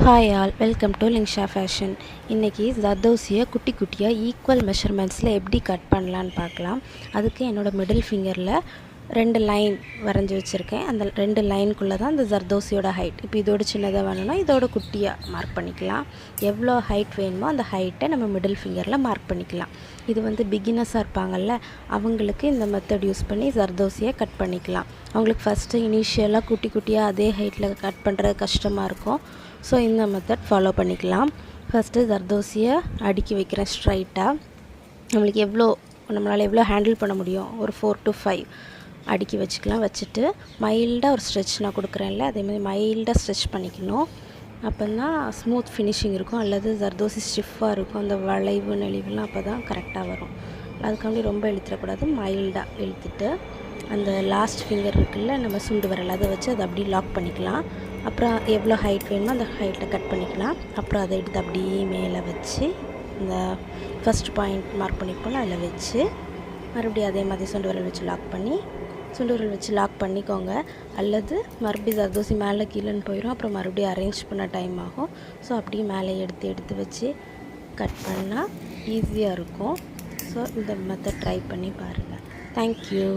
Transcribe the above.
Hi all, welcome to லிங்ஷா fashion. இன்றைக்கி ஜர்தோசியை குட்டி குட்டியாக ஈக்குவல் மெஷர்மெண்ட்ஸில் எப்படி கட் பண்ணலான்னு பார்க்கலாம். அதுக்கு என்னோடய மிடில் ஃபிங்கரில் 2 லைன் வரைஞ்சி வச்சுருக்கேன். அந்த 2 லைனுக்குள்ளே தான் இந்த ஜர்தோசியோட ஹைட். இப்போ இதோட சின்னதாக வேணும்னா இதோட குட்டியாக மார்க் பண்ணிக்கலாம். எவ்வளோ ஹைட் வேணுமோ அந்த ஹைட்டை நம்ம மிடில் ஃபிங்கரில் மார்க் பண்ணிக்கலாம். இது பிகினர்ஸாக இருப்பாங்கள்ல, அவங்களுக்கு இந்த மெத்தட் யூஸ் பண்ணி ஜர்தோசியை கட் பண்ணிக்கலாம். அவங்களுக்கு ஃபஸ்ட்டு இனிஷியலாக குட்டி குட்டியாக அதே ஹைட்டில் கட் பண்ணுறது கஷ்டமாக இருக்கும். ஸோ இந்த மெத்தட் ஃபாலோ பண்ணிக்கலாம். ஃபஸ்ட்டு ஜர்தோசியை அடுக்கி வைக்கிறேன் ஸ்ட்ரைட்டாக. நம்மளால் எவ்வளோ ஹேண்டில் பண்ண முடியும், ஒரு 4 to 5 அடுக்கி வச்சுக்கலாம். வச்சுட்டு மைல்டாக ஒரு ஸ்ட்ரெச் நான் கொடுக்குறேன்ல, அதேமாதிரி மைல்டாக ஸ்ட்ரெச் பண்ணிக்கணும். அப்போ தான் ஸ்மூத் ஃபினிஷிங் இருக்கும். அல்லது ஜர்தோசி ஸ்டிஃபாக இருக்கும், அந்த வளைவு நெளிவுலாம் அப்போ தான் கரெக்டாக வரும். அதுக்காண்டி ரொம்ப இழுத்துடக்கூடாது, மைல்டாக இழுத்துட்டு அந்த லாஸ்ட் ஃபிங்கர் இருக்குல்ல, நம்ம சுண்டு விரல் அதை வச்சு அதை அப்படியே லாக் பண்ணிக்கலாம். அப்புறம் எவ்வளோ ஹைட் வேணுமோ அந்த ஹைட்டை கட் பண்ணிக்கலாம். அப்புறம் அதை எடுத்து அப்படியே மேலே வச்சு இந்த ஃபஸ்ட் பாயிண்ட் மார்க் பண்ணிப்போல அதில் வச்சு மறுபடியும் அதே மாதிரி சுண்டு விரல் வச்சு லாக் பண்ணிக்கோங்க. அல்லது மறுபடியும் ஜர்தோசி மேலே கீழேன்னு போயிடும், அப்புறம் மறுபடியும் அரேஞ்ச் பண்ண டைம் ஆகும். ஸோ அப்படியே மேலே எடுத்து வச்சு கட் பண்ணால் ஈஸியாக இருக்கும். ஸோ இந்த மெத்தட் ட்ரை பண்ணி பாருங்கள். தேங்க்யூ.